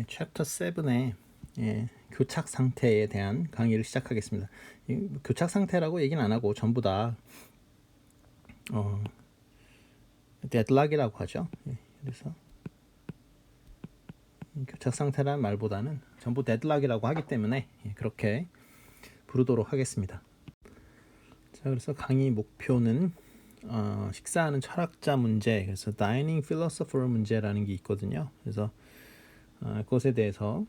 챕터 7의 교착 상태에 대한 강의를 시작하겠습니다. 교착 상태라고 얘기는 안 하고 전부 다 데드락이라고 하죠. 그래서 교착 상태라는 말보다는 전부 데드락이라고 하기 때문에 그렇게 부르도록 하겠습니다. 자, 그래서 강의 목표는 식사하는 철학자 문제, 그래서 Dining Philosopher 문제라는 게 있거든요. 그래서 그것에 대해서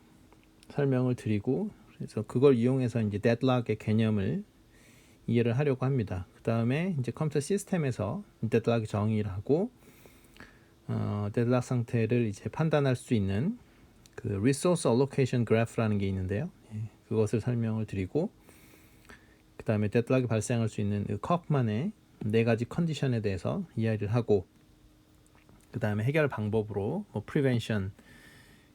설명을 드리고, 그래서 그걸 이용해서 이제 데드락의 개념을 이해를 하려고 합니다. 그 다음에 이제 컴퓨터 시스템에서 데드락 정의를 하고, 데드락 상태를 이제 판단할 수 있는 그 Resource Allocation Graph라는 게 있는데요. 그것을 설명을 드리고, 그 다음에 데드락이 발생할 수 있는 카프만의 4가지 컨디션에 대해서 이야기를 하고, 그 다음에 해결 방법으로 prevention,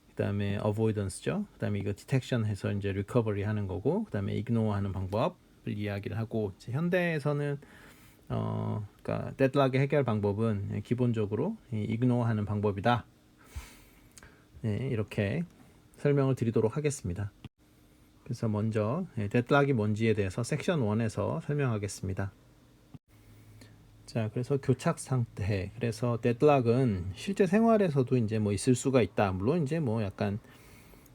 그 다음에 avoidance죠. 그 다음에 이거 detection 해서 이제 recovery 하는 거고, 그 다음에 ignore 하는 방법을 이야기를 하고, 이제 현대에서는 그러니까 데드락의 해결 방법은 기본적으로 ignore 하는 방법이다. 이렇게 설명을 드리도록 하겠습니다. 그래서 먼저 데드락이 뭔지에 대해서 섹션 1에서 설명하겠습니다. 자, 그래서 교착 상태. 그래서 데드락은 실제 생활에서도 이제 뭐 있을 수가 있다. 물론 이제 뭐 약간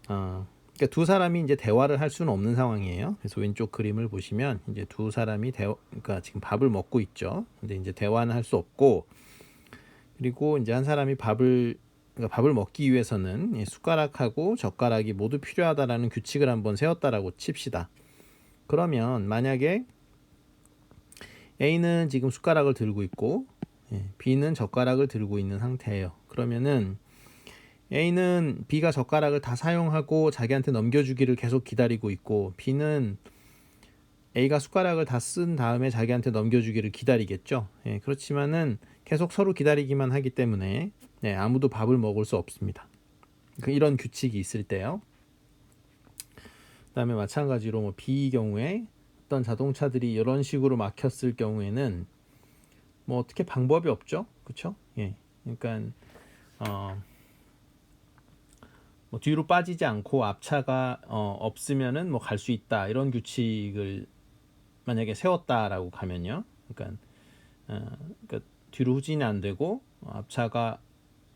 그러니까 두 사람이 이제 대화를 할 수는 없는 상황이에요. 그래서 왼쪽 그림을 보시면 이제 두 사람이 그러니까 지금 밥을 먹고 있죠. 근데 이제 대화는 할 수 없고, 그리고 이제 한 사람이 그러니까 밥을 먹기 위해서는 숟가락하고 젓가락이 모두 필요하다라는 규칙을 한번 세웠다라고 칩시다. 그러면 만약에 A는 지금 숟가락을 들고 있고 B는 젓가락을 들고 있는 상태예요. 그러면은 A는 B가 젓가락을 다 사용하고 자기한테 넘겨주기를 계속 기다리고 있고, B는 A가 숟가락을 다 쓴 다음에 자기한테 넘겨주기를 기다리겠죠. 그렇지만은 계속 서로 기다리기만 하기 때문에 아무도 밥을 먹을 수 없습니다. 이런 규칙이 있을 때요. 그 다음에 마찬가지로 뭐 B 경우에 어떤 자동차들이 이런 식으로 막혔을 경우에는 뭐 어떻게 방법이 없죠, 그렇죠? 그러니까 뭐 뒤로 빠지지 않고 앞차가 없으면은 뭐 갈 수 있다, 이런 규칙을 만약에 세웠다라고 가면요. 그러니까 뒤로 후진이 안 되고 앞차가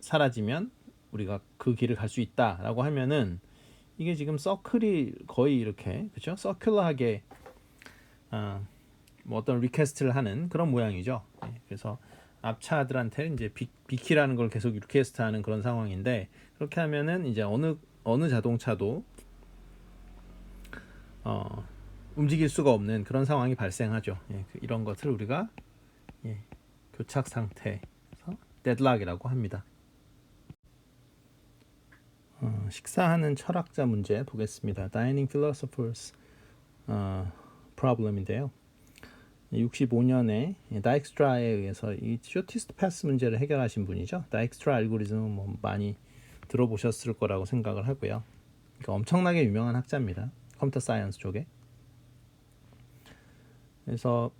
사라지면 우리가 그 길을 갈 수 있다라고 하면은 이게 지금 서클이 거의 이렇게, 그렇죠? 서큘러하게 뭐 어떤 리퀘스트를 하는 그런 모양이죠. 그래서 앞차들한테 이제 비키라는 걸 계속 리퀘스트하는 그런 상황인데, 그렇게 하면은 이제 어느 자동차도 움직일 수가 없는 그런 상황이 발생하죠. 이런 것을 우리가 교착 상태에서 데드락이라고 합니다. 식사하는 철학자 문제 보겠습니다. Dining Philosophers Problem인데요. 65년에 다익스트라에 의해서 이 쇼티스트 패스 문제를 해결하신 분이죠. 다익스트라 알고리즘은 뭐 많이 들어보셨을 거라고 생각을 하고요. 그러니까 엄청나게 유명한 학자입니다. 컴퓨터 사이언스 쪽에. 그래서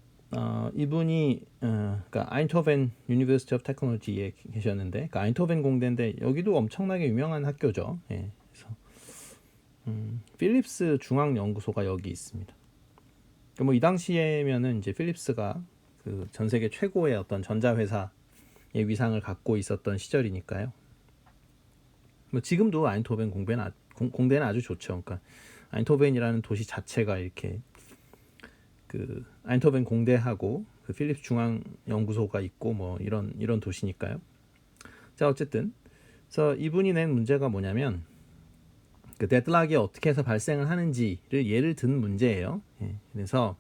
이분이 그러니까 아인토벤 유니버시티 오브 테크놀로지에 계셨는데, 그러니까 아인토벤 공대인데 여기도 엄청나게 유명한 학교죠. 그래서 필립스 중앙 연구소가 여기 있습니다. 뭐 이 당시에면은 이제 필립스가 그 전 세계 최고의 어떤 전자회사의 위상을 갖고 있었던 시절이니까요. 뭐 지금도 아인토벤 공대는 아주 좋죠. 그러니까 아인토벤이라는 도시 자체가 이렇게 그 아인토벤 공대하고 그 필립스 중앙 연구소가 있고 뭐 이런 도시니까요. 자, 어쨌든 그래서 이분이 낸 문제가 뭐냐면 그 데드락이 어떻게 해서 발생을 하는지를 예를 든 문제예요. 그래서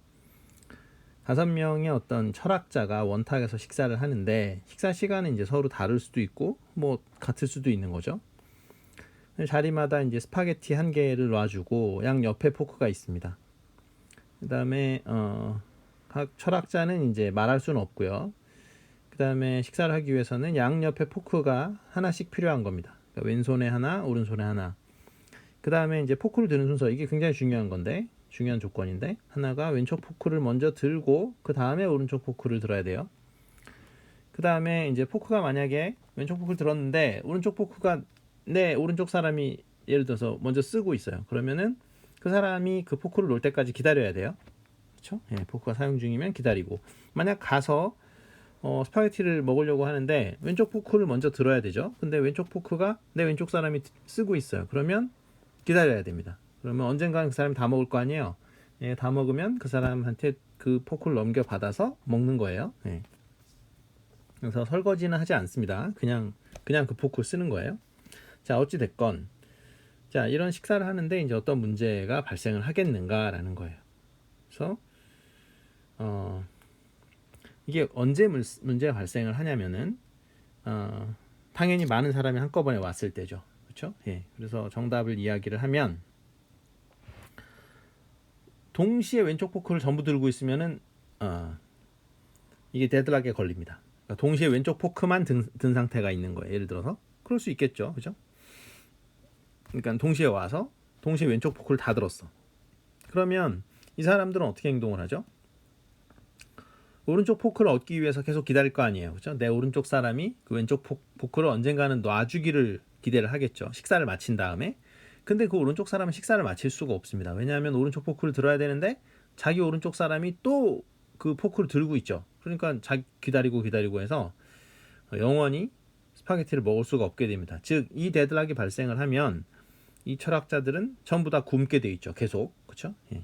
5명의 어떤 철학자가 원탁에서 식사를 하는데, 식사 시간은 이제 서로 다를 수도 있고 뭐 같을 수도 있는 거죠. 자리마다 이제 스파게티 1개를 놔주고 양 옆에 포크가 있습니다. 그 다음에 각 철학자는 이제 말할 수는 없고요. 그 다음에 식사를 하기 위해서는 양 옆에 포크가 하나씩 필요한 겁니다. 그러니까 왼손에 하나, 오른손에 하나. 그 다음에 이제 포크를 드는 순서, 이게 굉장히 중요한 건데, 중요한 조건인데, 하나가 왼쪽 포크를 먼저 들고 그 다음에 오른쪽 포크를 들어야 돼요. 그 다음에 이제 포크가 만약에 왼쪽 포크를 들었는데 오른쪽 포크가 오른쪽 사람이 예를 들어서 먼저 쓰고 있어요. 그러면은 그 사람이 그 포크를 놓을 때까지 기다려야 돼요. 그렇죠? 예, 포크가 사용 중이면 기다리고, 만약 가서 스파게티를 먹으려고 하는데 왼쪽 포크를 먼저 들어야 되죠. 근데 왼쪽 포크가 내 왼쪽 사람이 쓰고 있어요. 그러면 기다려야 됩니다. 그러면 언젠가는 그 사람이 다 먹을 거 아니에요. 예, 다 먹으면 그 사람한테 그 포크를 넘겨받아서 먹는 거예요. 예. 그래서 설거지는 하지 않습니다. 그냥 그 포크를 쓰는 거예요. 자, 어찌 됐건, 자, 이런 식사를 하는데 이제 어떤 문제가 발생을 하겠는가라는 거예요. 그래서 이게 언제 문제가 발생을 하냐면은 당연히 많은 사람이 한꺼번에 왔을 때죠. 그렇죠? 예. 그래서 정답을 이야기를 하면, 동시에 왼쪽 포크를 전부 들고 있으면은 이게 데드락에 걸립니다. 그러니까 동시에 왼쪽 포크만 든 상태가 있는 거예요. 예를 들어서 그럴 수 있겠죠, 그죠? 그러니까 동시에 와서 동시에 왼쪽 포크를 다 들었어. 그러면 이 사람들은 어떻게 행동을 하죠? 오른쪽 포크를 얻기 위해서 계속 기다릴 거 아니에요, 그죠? 내 오른쪽 사람이 그 왼쪽 포크를 언젠가는 놔주기를 기대를 하겠죠. 식사를 마친 다음에. 근데 그 오른쪽 사람은 식사를 마칠 수가 없습니다. 왜냐하면 오른쪽 포크를 들어야 되는데 자기 오른쪽 사람이 또 그 포크를 들고 있죠. 그러니까 자기 기다리고 해서 영원히 스파게티를 먹을 수가 없게 됩니다. 즉, 이 데드락이 발생을 하면 이 철학자들은 전부 다 굶게 돼 있죠. 계속. 그렇죠? 예.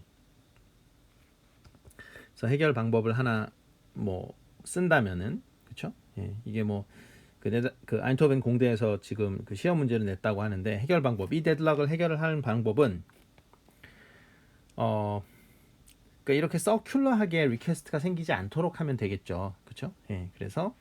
그래서 해결 방법을 하나 뭐 쓴다면은, 그렇죠? 예. 이게 뭐 그 아인토벤 공대에서 지금 그 시험 문제를 냈다고 하는데, 해결 방법, 이 데드락을 해결을 하는 방법은 그러니까 이렇게 서큘러하게 리퀘스트가 생기지 않도록 하면 되겠죠. 그렇죠? 예. 그래서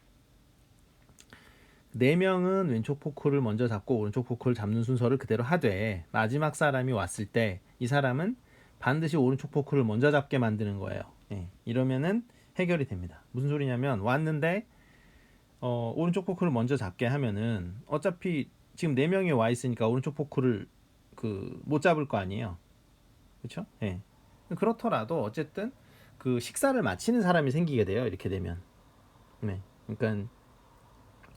4명은 왼쪽 포크를 먼저 잡고 오른쪽 포크를 잡는 순서를 그대로 하되, 마지막 사람이 왔을 때 이 사람은 반드시 오른쪽 포크를 먼저 잡게 만드는 거예요. 예. 이러면은 해결이 됩니다. 무슨 소리냐면, 왔는데 오른쪽 포크를 먼저 잡게 하면은 어차피 지금 4명이 와 있으니까 오른쪽 포크를 못 잡을 거 아니에요. 그렇죠? 예. 그렇더라도 어쨌든 그 식사를 마치는 사람이 생기게 돼요. 이렇게 되면. 네. 그러니까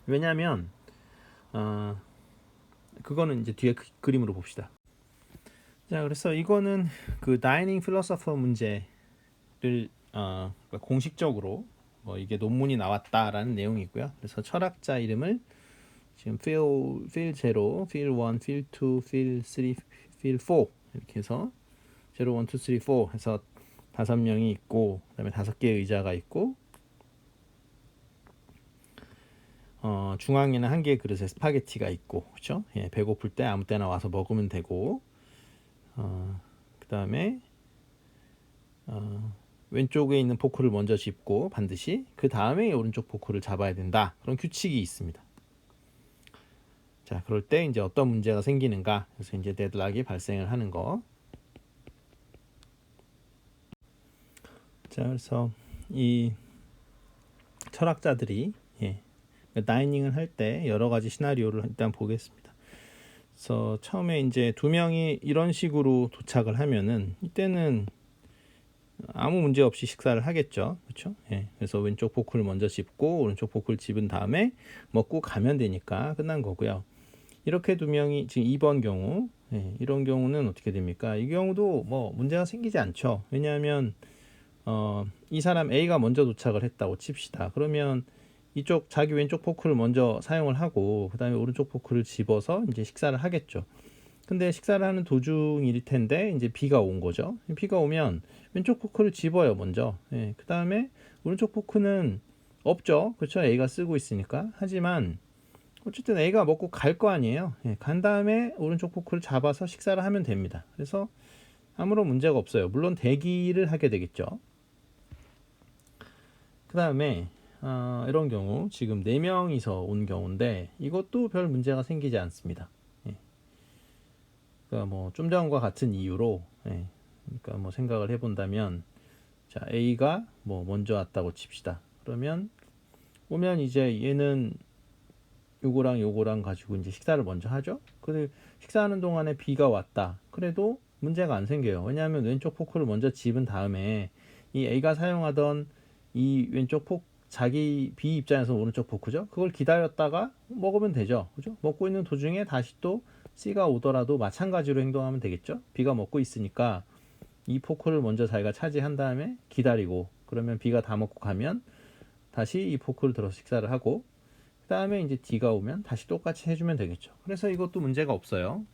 왜냐면 그거는 이제 뒤에 그림으로 봅시다. 자, 그래서 이거는 그 다이닝 필로소퍼 문제를 공식적으로 이게 논문이 나왔다라는 내용이고요. 그래서 철학자 이름을 지금 필 0, 필 1, 필 2, 필 3, 필 4 이렇게 해서 0, 1, 2, 3, 4 해서 5명이 있고, 그다음에 5개의 의자가 있고, 중앙에는 1개의 그릇에 스파게티가 있고, 그렇죠? 예, 배고플 때 아무 때나 와서 먹으면 되고, 그다음에 왼쪽에 있는 포크를 먼저 짚고 반드시 그 다음에 오른쪽 포크를 잡아야 된다. 그런 규칙이 있습니다. 자, 그럴 때 이제 어떤 문제가 생기는가? 그래서 이제 데드락이 발생을 하는 거. 자, 그래서 이 철학자들이 다이닝을 할 때 여러 가지 시나리오를 일단 보겠습니다. 그래서 처음에 이제 2명이 이런 식으로 도착을 하면은 이때는 아무 문제 없이 식사를 하겠죠. 그렇죠? 예. 그래서 왼쪽 포크를 먼저 짚고 오른쪽 포크를 집은 다음에 먹고 가면 되니까 끝난 거고요. 이렇게 2명이 지금 2번 경우, 이런 경우는 어떻게 됩니까? 이 경우도 뭐 문제가 생기지 않죠. 왜냐하면 이 사람 A가 먼저 도착을 했다고 칩시다. 그러면 이쪽 자기 왼쪽 포크를 먼저 사용을 하고 그 다음에 오른쪽 포크를 집어서 이제 식사를 하겠죠. 근데 식사를 하는 도중일 텐데 이제 B가 온 거죠. B가 오면 왼쪽 포크를 집어요 먼저. 그 다음에 오른쪽 포크는 없죠. 그렇죠? A가 쓰고 있으니까. 하지만 어쨌든 A가 먹고 갈 거 아니에요. 간 다음에 오른쪽 포크를 잡아서 식사를 하면 됩니다. 그래서 아무런 문제가 없어요. 물론 대기를 하게 되겠죠. 그 다음에 이런 경우 지금 4명이서 온 경우인데 이것도 별 문제가 생기지 않습니다. 그러니까 뭐 좀 전과 같은 이유로 그러니까 뭐 생각을 해본다면, 자, A가 뭐 먼저 왔다고 칩시다. 그러면 오면 이제 얘는 요거랑 가지고 이제 식사를 먼저 하죠. 근데 식사하는 동안에 B가 왔다. 그래도 문제가 안 생겨요. 왜냐하면 왼쪽 포크를 먼저 집은 다음에 이 A가 사용하던 이 왼쪽 포크, 자기 B 입장에서 오른쪽 포크죠. 그걸 기다렸다가 먹으면 되죠. 그죠? 먹고 있는 도중에 다시 또 C가 오더라도 마찬가지로 행동하면 되겠죠. B가 먹고 있으니까 이 포크를 먼저 자기가 차지한 다음에 기다리고, 그러면 B가 다 먹고 가면 다시 이 포크를 들어서 식사를 하고, 그 다음에 이제 D가 오면 다시 똑같이 해주면 되겠죠. 그래서 이것도 문제가 없어요.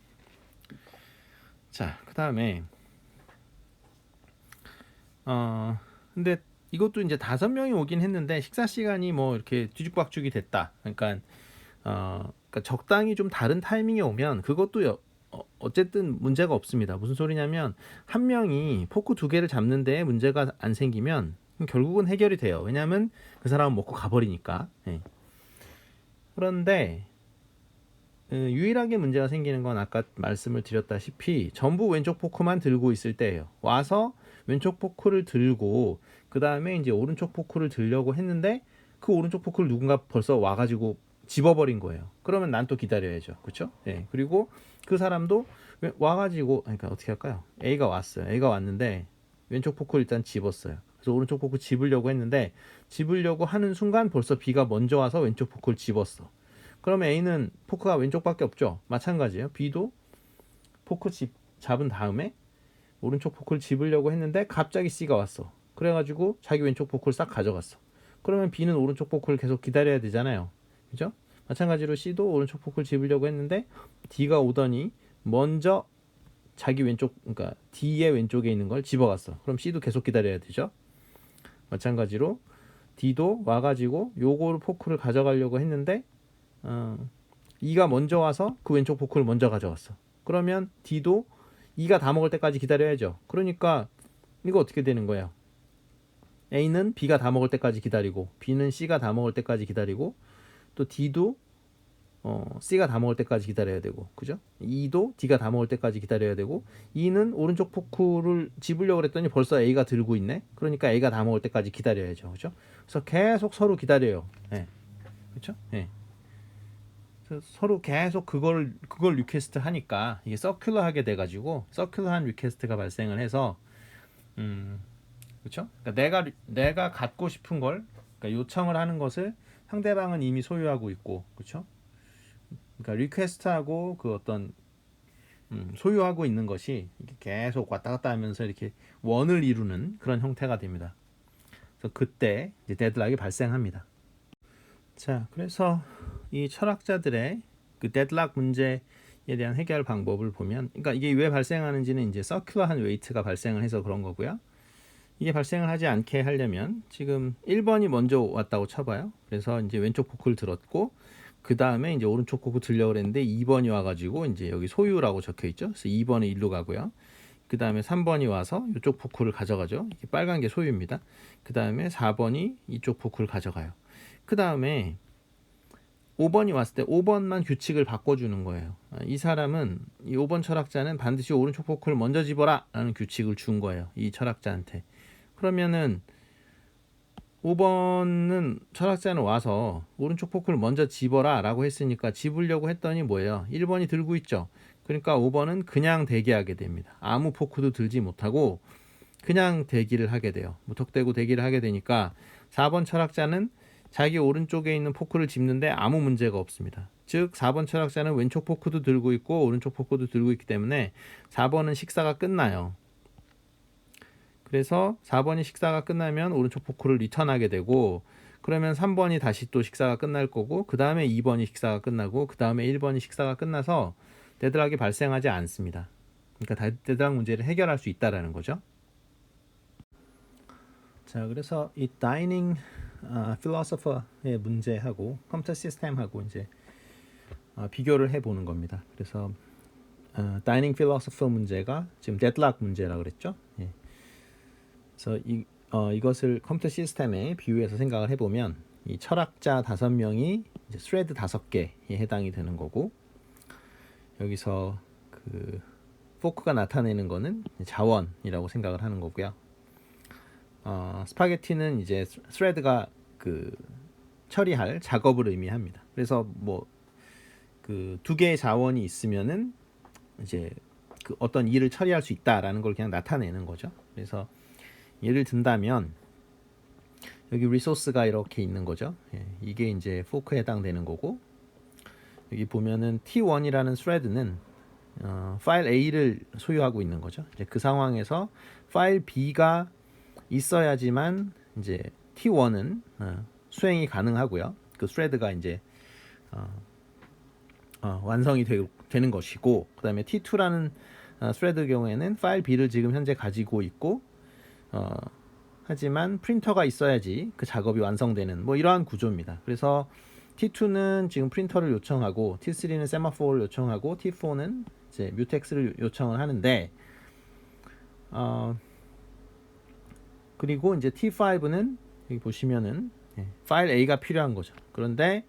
자, 그 다음에 근데 이것도 이제 5명이 오긴 했는데 식사 시간이 뭐 이렇게 뒤죽박죽이 됐다. 그러니까 적당히 좀 다른 타이밍에 오면 그것도 어쨌든 문제가 없습니다. 무슨 소리냐면 한 명이 포크 2개를 잡는데 문제가 안 생기면 결국은 해결이 돼요. 왜냐하면 그 사람은 먹고 가버리니까. 예. 그런데 유일하게 문제가 생기는 건 아까 말씀을 드렸다시피 전부 왼쪽 포크만 들고 있을 때예요. 와서 왼쪽 포크를 들고 그 다음에 이제 오른쪽 포크를 들려고 했는데 그 오른쪽 포크를 누군가 벌써 와가지고 집어버린 거예요. 그러면 난 또 기다려야죠. 그렇죠? 예. 그리고 그 사람도 와가지고, 그러니까 어떻게 할까요? A가 왔어요. A가 왔는데 왼쪽 포크를 일단 집었어요. 그래서 오른쪽 포크 집으려고 했는데 집으려고 하는 순간 벌써 B가 먼저 와서 왼쪽 포크를 집었어. 그러면 A는 포크가 왼쪽밖에 없죠. 마찬가지예요. B도 포크 잡은 다음에 오른쪽 포크를 집으려고 했는데 갑자기 C가 왔어. 그래가지고 자기 왼쪽 포크를 싹 가져갔어. 그러면 B는 오른쪽 포크를 계속 기다려야 되잖아요. 그죠? 마찬가지로 C도 오른쪽 포크를 집으려고 했는데 D가 오더니 먼저 자기 왼쪽, 그러니까 D의 왼쪽에 있는 걸 집어갔어. 그럼 C도 계속 기다려야 되죠. 마찬가지로 D도 와가지고 요거를 포크를 가져가려고 했는데 E가 먼저 와서 그 왼쪽 포크를 먼저 가져갔어. 그러면 D도 E가 다 먹을 때까지 기다려야죠. 그러니까 이거 어떻게 되는 거예요? A는 B가 다 먹을 때까지 기다리고 B는 C가 다 먹을 때까지 기다리고 또 D도 C가 다 먹을 때까지 기다려야 되고, 그죠? E도 D가 다 먹을 때까지 기다려야 되고, E는 오른쪽 포크를 집으려고 그랬더니 벌써 A가 들고 있네. 그러니까 A가 다 먹을 때까지 기다려야죠, 그죠? 그래서 계속 서로 기다려요. 예, 그렇죠? 예. 서로 계속 그걸 리퀘스트 하니까 이게 서큘러하게 돼가지고 서큘러한 리퀘스트가 발생을 해서 그렇죠? 그러니까 내가 갖고 싶은 걸, 그러니까 요청을 하는 것을 상대방은 이미 소유하고 있고, 그렇죠? 그러니까 리퀘스트하고 그 어떤 소유하고 있는 것이 이렇게 계속 왔다 갔다 하면서 이렇게 원을 이루는 그런 형태가 됩니다. 그래서 그때 이제 데드락이 발생합니다. 자, 그래서 이 철학자들의 그 데드락 문제에 대한 해결 방법을 보면, 그러니까 이게 왜 발생하는지는 이제 서큘러한 웨이트가 발생을 해서 그런 거고요. 이게 발생을 하지 않게 하려면 지금 1번이 먼저 왔다고 쳐봐요. 그래서 이제 왼쪽 포크를 들었고 그 다음에 이제 오른쪽 포크 들려고 그랬는데 2번이 와가지고 이제 여기 소유라고 적혀 있죠. 그래서 2번은 일로 가고요. 그 다음에 3번이 와서 이쪽 포크를 가져가죠. 이게 빨간 게 소유입니다. 그 다음에 4번이 이쪽 포크를 가져가요. 그 다음에 5번이 왔을 때 5번만 규칙을 바꿔주는 거예요. 이 사람은, 이 5번 철학자는 반드시 오른쪽 포크를 먼저 집어라 라는 규칙을 준 거예요. 이 철학자한테. 그러면은 5번은 철학자는 와서 오른쪽 포크를 먼저 집어라 라고 했으니까 집으려고 했더니 뭐예요? 1번이 들고 있죠. 그러니까 5번은 그냥 대기하게 됩니다. 아무 포크도 들지 못하고 그냥 대기를 하게 돼요. 무턱대고 대기를 하게 되니까 4번 철학자는 자기 오른쪽에 있는 포크를 집는데 아무 문제가 없습니다. 즉 4번 철학자는 왼쪽 포크도 들고 있고 오른쪽 포크도 들고 있기 때문에 4번은 식사가 끝나요. 그래서 4번이 식사가 끝나면 오른쪽 포크를 리턴하게 되고, 그러면 3번이 다시 또 식사가 끝날 거고, 그 다음에 2번이 식사가 끝나고, 그 다음에 1번이 식사가 끝나서 데드락이 발생하지 않습니다. 그러니까 데드락 문제를 해결할 수 있다라는 거죠. 자, 그래서 이 다이닝 필로소퍼의 문제하고 컴퓨터 시스템하고 이제 비교를 해보는 겁니다. 그래서 다이닝 필로소퍼 문제가 지금 데드락 문제라고 그랬죠. 예. 그래서 이것을 컴퓨터 시스템에 비유해서 생각을 해보면 이 철학자 5명이 이제 스레드 5개에 해당이 되는 거고, 여기서 그 포크가 나타내는 거는 자원이라고 생각을 하는 거고요. 스파게티는 이제 스레드가 그 처리할 작업을 의미합니다. 그래서 뭐 그 2개의 자원이 있으면은 이제 그 어떤 일을 처리할 수 있다라는 걸 그냥 나타내는 거죠. 그래서 예를 든다면 여기 리소스가 이렇게 있는 거죠. 예, 이게 이제 포크에 해당되는 거고, 여기 보면은 T1이라는 스레드는 파일 A를 소유하고 있는 거죠. 이제 그 상황에서 파일 B가 있어야지만 이제 T1은 수행이 가능하고요. 그 스레드가 이제 완성이 되는 것이고, 그다음에 T2라는 스레드 경우에는 파일 B를 지금 현재 가지고 있고, 하지만 프린터가 있어야지 그 작업이 완성되는 뭐 이러한 구조입니다. 그래서 T2는 지금 프린터를 요청하고, T3는 세마포를 요청하고, T4는 이제 뮤텍스를 요청을 하는데, 그리고 이제 T5는 여기 보시면은 파일 A가 필요한 거죠. 그런데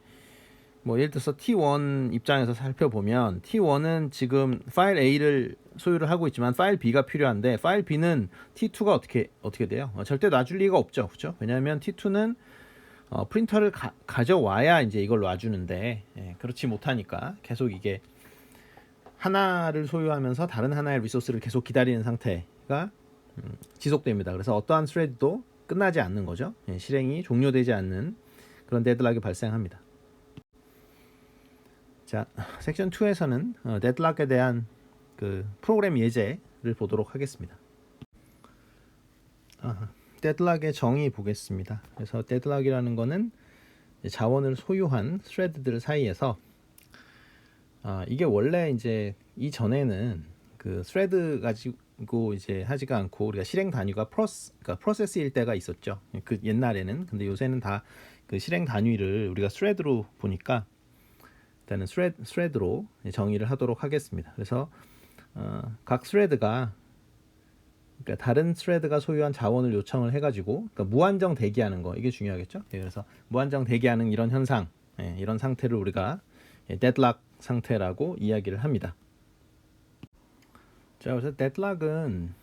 뭐 예를 들어서 T1 입장에서 살펴보면 T1은 지금 파일 A를 소유를 하고 있지만 파일 B가 필요한데, 파일 B는 T2가 어떻게 돼요? 절대 놔줄 리가 없죠, 그렇죠? 왜냐하면 T2는 프린터를 가져와야 이제 이걸 놔주는데, 그렇지 못하니까 계속 이게 하나를 소유하면서 다른 하나의 리소스를 계속 기다리는 상태가 지속됩니다. 그래서 어떠한 스레드도 끝나지 않는 거죠. 실행이 종료되지 않는 그런 데드락이 발생합니다. 자, 섹션 2에서는 데드락에 대한 그 프로그램 예제를 보도록 하겠습니다. 데드락의 정의 보겠습니다. 그래서 데드락이라는 거는 자원을 소유한 스레드들 사이에서 이게 원래 이제 이전에는 그 스레드 가지고 이제 하지가 않고 우리가 실행 단위가 그러니까 프로세스일 때가 있었죠. 그 옛날에는. 근데 요새는 다 그 실행 단위를 우리가 스레드로 보니까 일단은 스레드로 정의를 하도록 하겠습니다. 그래서 각 스레드가, 그러니까 다른 스레드가 소유한 자원을 요청을 해가지고, 그러니까 무한정 대기하는 거, 이게 중요하겠죠. 그래서 무한정 대기하는 이런 현상, 이런 상태를 우리가 데드락 상태라고 이야기를 합니다. 자, 그래서 데드락은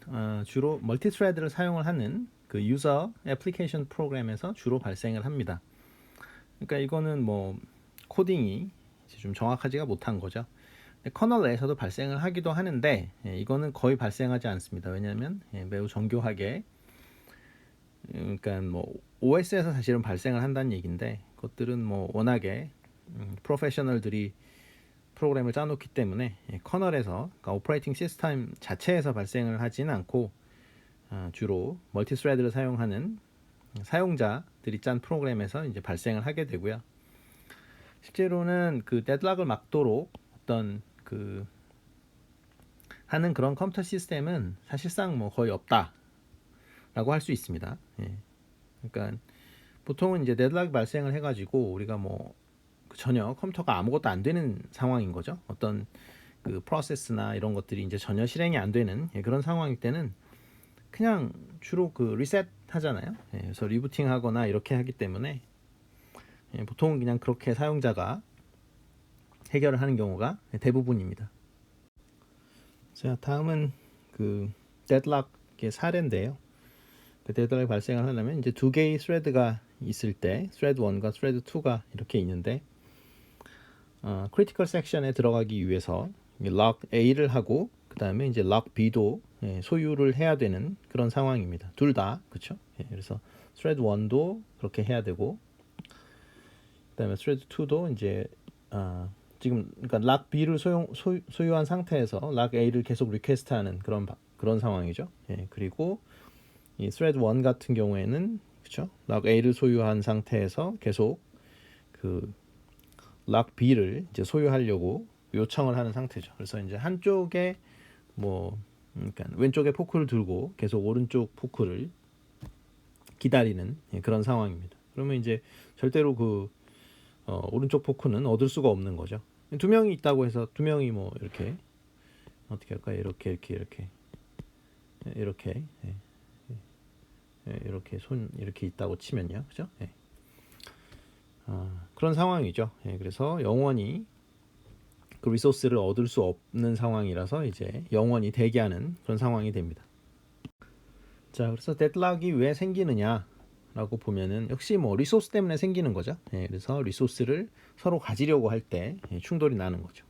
주로 멀티 스레드를 사용을 하는 그 유저 애플리케이션 프로그램에서 주로 발생을 합니다. 그러니까 이거는 뭐 코딩이 좀 정확하지가 못한 거죠. 커널 내에서도 발생을 하기도 하는데, 이거는 거의 발생하지 않습니다. 왜냐하면 매우 정교하게, 그러니까 뭐 OS에서 사실은 발생을 한다는 얘기인데, 그것들은 뭐 워낙에 프로페셔널들이 프로그램을 짜놓기 때문에 커널에서, 그러니까 오퍼레이팅 시스템 자체에서 발생을 하지는 않고, 주로 멀티 스레드를 사용하는 사용자들이 짠 프로그램에서 이제 발생을 하게 되고요. 실제로는 그 데드락을 막도록 어떤 그 하는 그런 컴퓨터 시스템은 사실상 뭐 거의 없다라고 할 수 있습니다. 그러니까 보통은 이제 데드락이 발생을 해가지고 우리가 뭐 전혀 컴퓨터가 아무것도 안 되는 상황인 거죠. 어떤 그 프로세스나 이런 것들이 이제 전혀 실행이 안 되는 그런 상황일 때는 그냥 주로 그 리셋 하잖아요. 그래서 리부팅 하거나 이렇게 하기 때문에 보통은 그냥 그렇게 사용자가 해결을 하는 경우가 대부분입니다. 자, 다음은 그 데드락의 사례인데요. 그 데드락이 발생을 하려면 이제 두 개의 스레드가 있을 때, 스레드 1과 스레드 2가 이렇게 있는데, 크리티컬 섹션에 들어가기 위해서 락 A를 하고 그 다음에 이제 락 B도 소유를 해야 되는 그런 상황입니다. 둘 다, 그렇죠? 그래서 스레드 1도 그렇게 해야 되고, 그 다음에 스레드 2도 이제 지금 그러니까 락 B를 소유한 상태에서 락 A를 계속 리퀘스트하는 그런 상황이죠. 그리고 이 thread 1 같은 경우에는 그렇죠? 락 A를 소유한 상태에서 계속 그 락 B를 이제 소유하려고 요청을 하는 상태죠. 그래서 이제 한쪽에 뭐 그러니까 왼쪽에 포크를 들고 계속 오른쪽 포크를 기다리는 그런 상황입니다. 그러면 이제 절대로 그 오른쪽 포크는 얻을 수가 없는 거죠. 두 명이 있다고 해서 두 명이 뭐 이렇게 어떻게 할까요? 이렇게 손 이렇게 있다고 치면요, 그죠? 그런 상황이죠. 그래서 영원히 그 리소스를 얻을 수 없는 상황이라서 이제 영원히 대기하는 그런 상황이 됩니다. 자, 그래서 데드락이 왜 생기느냐? 라고 보면은 역시 뭐 리소스 때문에 생기는 거죠. 그래서 리소스를 서로 가지려고 할 때 충돌이 나는 거죠.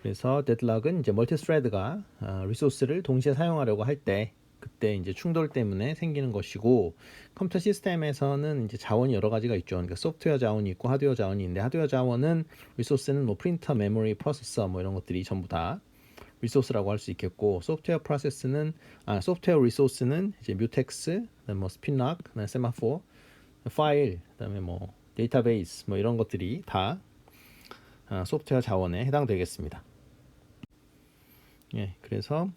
그래서 데드락은 이제 멀티 스레드가 리소스를 동시에 사용하려고 할 때 그때 이제 충돌 때문에 생기는 것이고, 컴퓨터 시스템에서는 이제 자원이 여러 가지가 있죠. 그러니까 소프트웨어 자원이 있고 하드웨어 자원이 있는데, 하드웨어 자원은 리소스는 뭐 프린터, 메모리, 프로세서 뭐 이런 것들이 전부 다 리소스라고 할 수 있겠고, 소프트웨어 리소스는 이제 뮤텍스, 그다음에 뭐 스핀락, 그다음에 세마포, 파일, 그다음에 뭐 데이터베이스 뭐 이런 것들이 다 소프트웨어 자원에 해당되겠습니다. 예, 그래서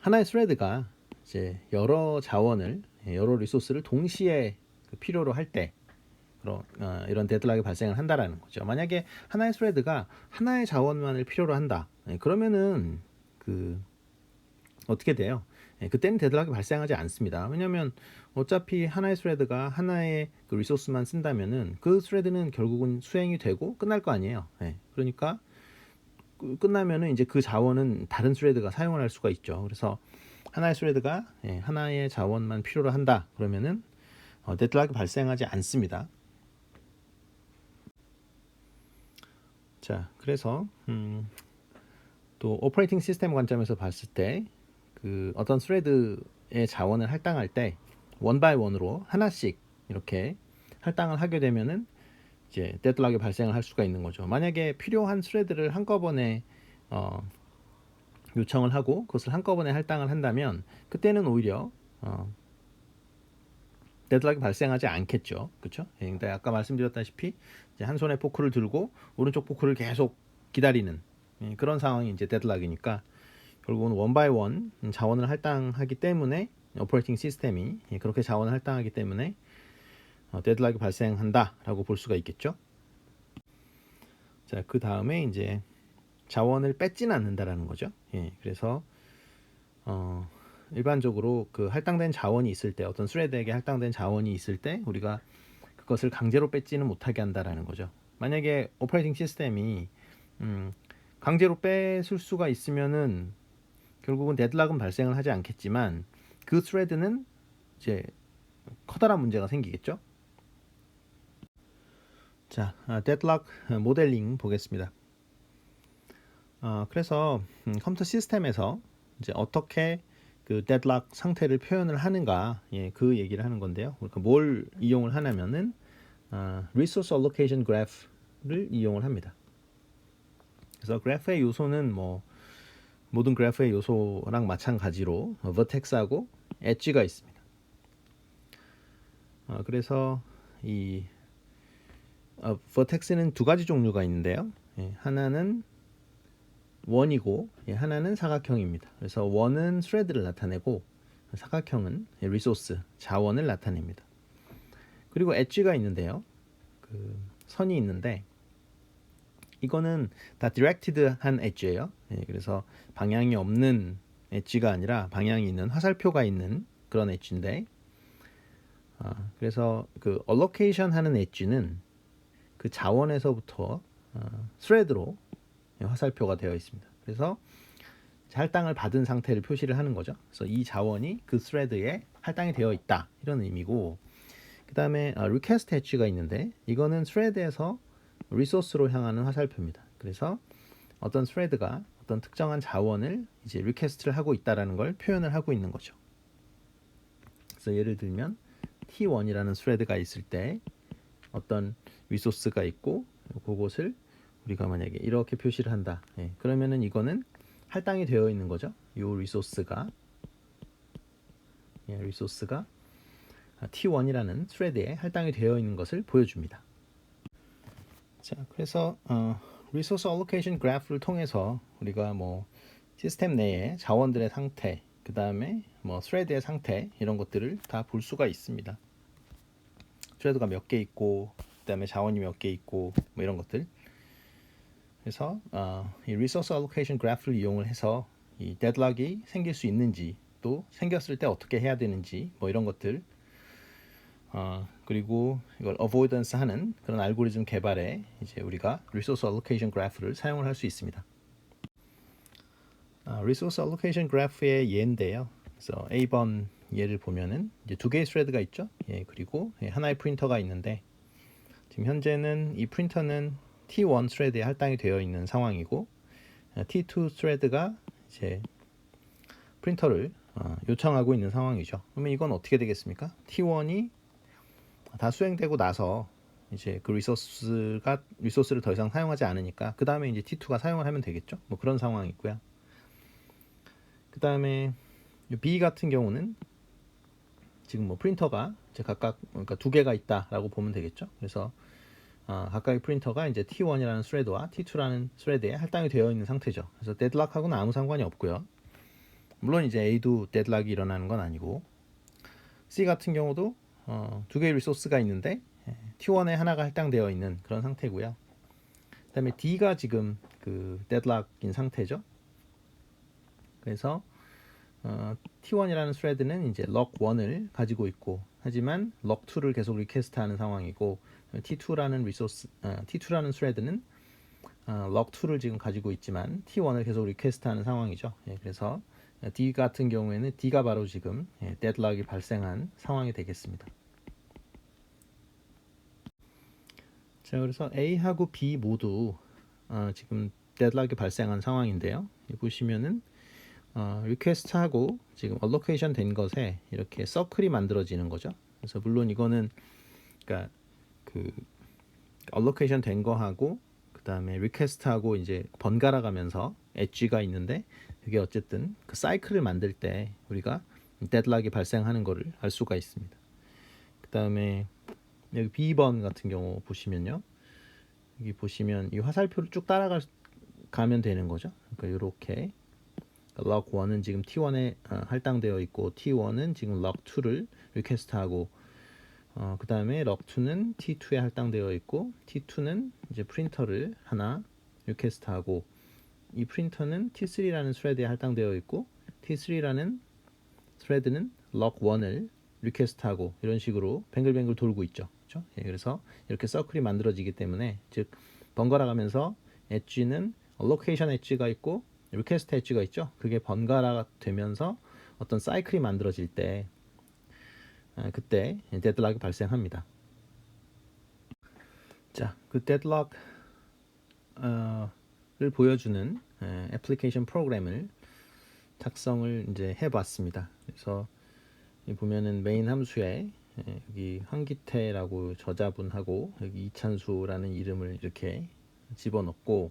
하나의 스레드가 이제 여러 자원을, 여러 리소스를 동시에 필요로 할 때 이런 데드락이 발생을 한다라는 거죠. 만약에 하나의 스레드가 하나의 자원만을 필요로 한다. 그러면은 어떻게 돼요? 그때는 데드락이 발생하지 않습니다. 왜냐하면 어차피 하나의 스레드가 하나의 그 리소스만 쓴다면은 그 스레드는 결국은 수행이 되고 끝날 거 아니에요. 그러니까 끝나면은 이제 그 자원은 다른 스레드가 사용을 할 수가 있죠. 그래서 하나의 스레드가 하나의 자원만 필요로 한다. 그러면은 데드락이 발생하지 않습니다. 자, 그래서 또 오퍼레이팅 시스템 관점에서 봤을 때 어떤 스레드의 자원을 할당할 때 원 바이 원으로 하나씩 이렇게 할당을 하게 되면은 이제 데드락이 발생을 할 수가 있는 거죠. 만약에 필요한 스레드를 한꺼번에 요청을 하고 그것을 한꺼번에 할당을 한다면 그때는 오히려 데드락이 발생하지 않겠죠. 그렇죠? 근데 아까 말씀드렸다시피 이제 한 손에 포크를 들고 오른쪽 포크를 계속 기다리는 그런 상황이 이제 데드락이니까 결국은 원 바이 원 자원을 할당하기 때문에 오퍼레이팅 시스템이 그렇게 자원을 할당하기 때문에 데드락이 발생한다라고 볼 수가 있겠죠. 자, 그 다음에 이제 자원을 뺏지는 않는다라는 거죠. 그래서 일반적으로 그 할당된 자원이 있을 때, 어떤 스레드에게 할당된 자원이 있을 때 우리가 그것을 강제로 뺏지는 못하게 한다라는 거죠. 만약에 오퍼레이팅 시스템이 강제로 뺏을 수가 있으면은 결국은 데드락은 발생을 하지 않겠지만 그 스레드는 이제 커다란 문제가 생기겠죠. 자, 데드락 모델링 보겠습니다. 그래서 컴퓨터 시스템에서 이제 어떻게 그 데드락 상태를 표현을 하는가, 그 얘기를 하는 건데요. 그러니까 뭘 이용을 하냐면은 Resource Allocation Graph를 이용을 합니다. 그래서 그래프의 요소는 뭐 모든 그래프의 요소랑 마찬가지로 vertex하고 엣지가 있습니다. 그래서 이 vertex는 두 가지 종류가 있는데요. 하나는 원이고 하나는 사각형입니다. 그래서 원은 스레드를 나타내고 사각형은 리소스, 자원을 나타냅니다. 그리고 엣지가 있는데요. 선이 있는데 이거는 다 디렉티드한 엣지예요. 그래서 방향이 없는 엣지가 아니라 방향이 있는 화살표가 있는 그런 엣지인데 그래서 그 allocation 하는 엣지는 그 자원에서부터 스레드로 화살표가 되어 있습니다. 그래서 할당을 받은 상태를 표시를 하는 거죠. 그래서 이 자원이 그 스레드에 할당이 되어 있다 이런 의미고, 그 다음에 request 엣지가 있는데 이거는 스레드에서 리소스로 향하는 화살표입니다. 그래서 어떤 스레드가 어떤 특정한 자원을 이제 리퀘스트를 하고 있다라는 걸 표현을 하고 있는 거죠. 그래서 예를 들면 T1이라는 스레드가 있을 때 어떤 리소스가 있고 그것을 우리가 만약에 이렇게 표시를 한다. 그러면은 이거는 할당이 되어 있는 거죠. 이 리소스가 T1이라는 스레드에 할당이 되어 있는 것을 보여줍니다. 자, 그래서 Resource Allocation Graph를 통해서 우리가 뭐 시스템 내에 자원들의 상태, 그 다음에 뭐 스레드의 상태 이런 것들을 다 볼 수가 있습니다. 스레드가 몇 개 있고, 그 다음에 자원이 몇 개 있고, 뭐 이런 것들. 그래서 이 Resource Allocation Graph를 이용을 해서 이 데드락이 생길 수 있는지, 또 생겼을 때 어떻게 해야 되는지, 뭐 이런 것들. 그리고 이걸 avoidance 하는 그런 알고리즘 개발에 이제 우리가 Resource Allocation Graph를 사용을 할 수 있습니다. Resource Allocation Graph의 예인데요. 그래서 A번 예를 보면은 이제 두 개의 스레드가 있죠. 그리고 하나의 프린터가 있는데 지금 현재는 이 프린터는 T1 스레드에 할당이 되어 있는 상황이고 T2 스레드가 이제 프린터를 요청하고 있는 상황이죠. 그러면 이건 어떻게 되겠습니까? T1이 다 수행되고 나서 이제 그 리소스를 더 이상 사용하지 않으니까 그 다음에 이제 T2가 사용을 하면 되겠죠. 뭐 그런 상황이고요. 그 다음에 B 같은 경우는 지금 뭐 프린터가 이제 각각 그러니까 두 개가 있다라고 보면 되겠죠. 그래서 각각의 프린터가 이제 T1이라는 스레드와 T2라는 스레드에 할당이 되어 있는 상태죠. 그래서 데드락하고는 아무 상관이 없고요. 물론 이제 A도 데드락이 일어나는 건 아니고, C 같은 경우도 두 개의 리소스가 있는데 T1에 하나가 할당되어 있는 그런 상태고요. 그다음에 D가 지금 그 데드락인 상태죠. 그래서 T1이라는 스레드는 이제 럭1을 가지고 있고, 하지만 럭2를 계속 리퀘스트하는 상황이고, T2라는 스레드는 럭2를 지금 가지고 있지만 T1을 계속 리퀘스트하는 상황이죠. 그래서 D 같은 경우에는 D가 바로 지금 데드락이 발생한 상황이 되겠습니다. 자, 그래서 A하고 B 모두 지금 데드락이 발생한 상황인데요. 보시면은 리퀘스트하고 지금 얼로케이션 된 것에 이렇게 서클이 만들어지는 거죠. 그래서 물론 이거는 그러니까 그 얼로케이션 된 거하고 그 다음에 리퀘스트하고 이제 번갈아 가면서 엣지가 있는데, 그게 어쨌든 그 사이클을 만들 때 우리가 데드락이 발생하는 거를 알 수가 있습니다. 그 다음에 여기 B번 같은 경우 보시면요, 여기 보시면 이 화살표를 쭉 따라가면 되는 거죠. 그러니까 이렇게 럭1은 지금 T1에 할당되어 있고, T1은 지금 럭2를 리퀘스트하고, 그 다음에 럭2는 T2에 할당되어 있고, T2는 이제 프린터를 하나 리퀘스트하고, 이 프린터는 T3라는 스레드에 할당되어 있고, T3라는 스레드는 럭1을 리퀘스트하고, 이런 식으로 뱅글뱅글 돌고 있죠. 그렇죠? 그래서 이렇게 서클이 만들어지기 때문에, 즉 번갈아 가면서 엣지는 알로케이션 엣지가 있고 리퀘스트 엣지가 있죠. 그게 번갈아 되면서 어떤 사이클이 만들어질 때 그때 데드락이 발생합니다. 자, 그 데드락을 보여주는 애플리케이션 프로그램을 작성을 이제 해봤습니다. 그래서 보면은 메인 함수에 여기 황기태라고 저자분하고 여기 이찬수라는 이름을 이렇게 집어넣고,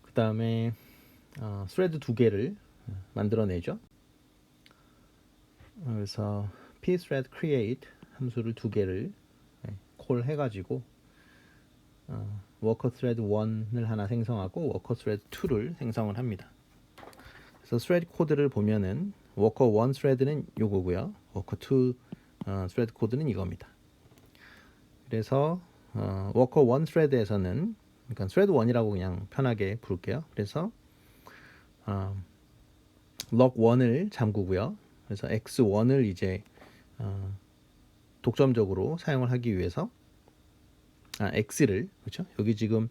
그 다음에 스레드 두 개를 만들어내죠. 그래서 pthread create 함수를 두 개를 콜 해가지고 worker thread 1을 하나 생성하고 worker thread 2를 생성을 합니다. 그래서 thread 코드를 보면은 worker 1 thread는 요거고요, worker 2 thread 코드는 이겁니다. 그래서 worker 1 thread에서는, 그러니까 thread 1이라고 그냥 편하게 부를게요. 그래서 log1을 잠그고요. 그래서 x1을 이제 독점적으로 사용을 하기 위해서 x를, 그렇죠? 여기 지금